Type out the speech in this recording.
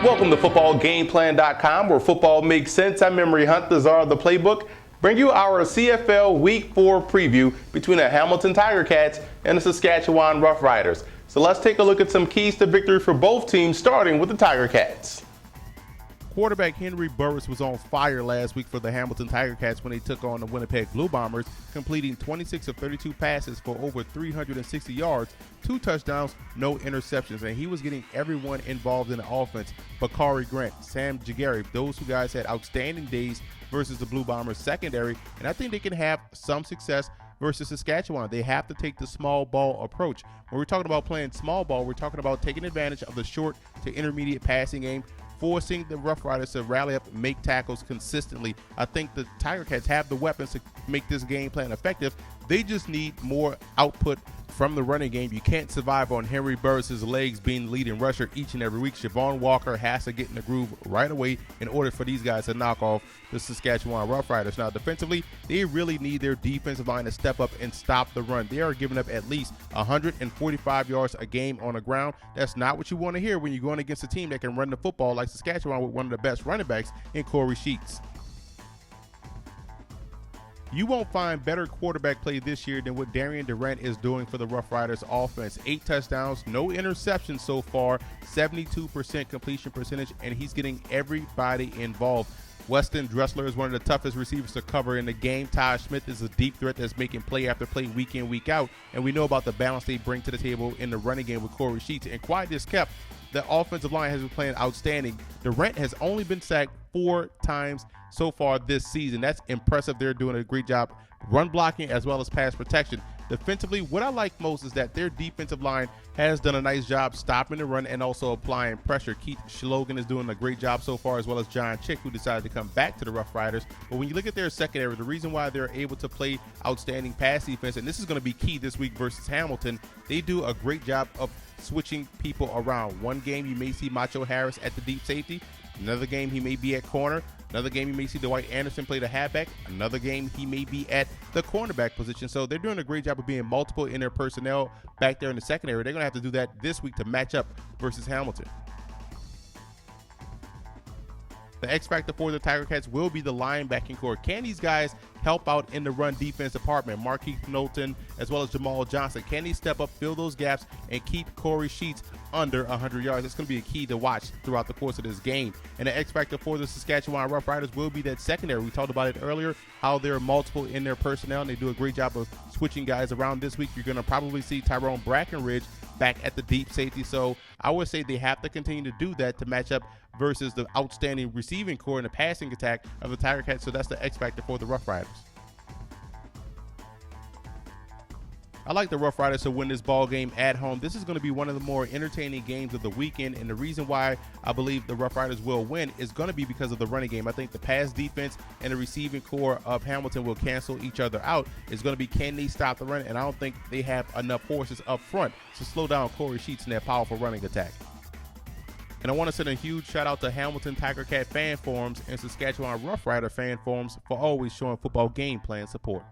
Welcome to footballgameplan.com, where football makes sense. I'm Emery Hunt, the czar of the playbook. Bring you our CFL Week 4 preview between the Hamilton Tiger Cats and the Saskatchewan Roughriders. So let's take a look at some keys to victory for both teams, starting with the Tiger Cats. Quarterback Henry Burris was on fire last week for the Hamilton Tiger Cats when they took on the Winnipeg Blue Bombers, completing 26 of 32 passes for over 360 yards, 2 touchdowns, no interceptions, and he was getting everyone involved in the offense. Bakari Grant, Sam Jagari, those two guys had outstanding days versus the Blue Bombers secondary, and I think they can have some success versus Saskatchewan. They have to take the small ball approach. When we're talking about playing small ball, we're talking about taking advantage of the short to intermediate passing game, forcing the Rough Riders to rally up and make tackles consistently. I think the Tiger Cats have the weapons to make this game plan effective. They just need more output from the running game. You can't survive on Henry Burris' legs being the leading rusher each and every week. Siobhan Walker has to get in the groove right away in order for these guys to knock off the Saskatchewan Roughriders. Now, defensively, they really need their defensive line to step up and stop the run. They are giving up at least 145 yards a game on the ground. That's not what you want to hear when you're going against a team that can run the football like Saskatchewan with one of the best running backs in Corey Sheets. You won't find better quarterback play this year than what Darian Durant is doing for the Rough Riders offense. 8 touchdowns, no interceptions so far, 72% completion percentage, and he's getting everybody involved. Weston Dressler is one of the toughest receivers to cover in the game. Ty Smith is a deep threat that's making play after play, week in, week out. And we know about the balance they bring to the table in the running game with Corey Sheets. And quiet as kept, the offensive line has been playing outstanding. Durant has only been sacked 4 times so far this season. That's impressive. They're doing a great job run blocking as well as pass protection. Defensively, what I like most is that their defensive line has done a nice job stopping the run and also applying pressure. Keith Schlogan is doing a great job so far, as well as John Chick, who decided to come back to the Rough Riders. But when you look at their secondary, the reason why they're able to play outstanding pass defense, and this is going to be key this week versus Hamilton, they do a great job of switching people around. One game you may see Macho Harris at the deep safety. Another game he may be at corner. Another game you may see Dwight Anderson play the halfback. Another game he may be at the cornerback position. So they're doing a great job of being multiple in their personnel back there in the secondary. They're going to have to do that this week to match up versus Hamilton. The X factor for the Tiger Cats will be the linebacking core. Can these guys help out in the run defense department? Markeith Knowlton as well as Jamal Johnson. Can they step up, fill those gaps, and keep Corey Sheets under 100 yards? That's going to be a key to watch throughout the course of this game. And the X factor for the Saskatchewan Roughriders will be that secondary. We talked about it earlier, how they're multiple in their personnel, and they do a great job of switching guys around. This week, you're going to probably see Tyrone Brackenridge back at the deep safety. So I would say they have to continue to do that to match up versus the outstanding receiving core and the passing attack of the Tiger Cats. So that's the X factor for the Rough Riders. I like the Rough Riders to win this ball game at home. This is going to be one of the more entertaining games of the weekend, and the reason why I believe the Rough Riders will win is going to be because of the running game. I think the pass defense and the receiving core of Hamilton will cancel each other out. It's going to be, can they stop the run? And I don't think they have enough horses up front to slow down Corey Sheets in that powerful running attack. And I want to send a huge shout out to Hamilton Tiger Cat fan forums and Saskatchewan Rough Rider fan forums for always showing football game plan support.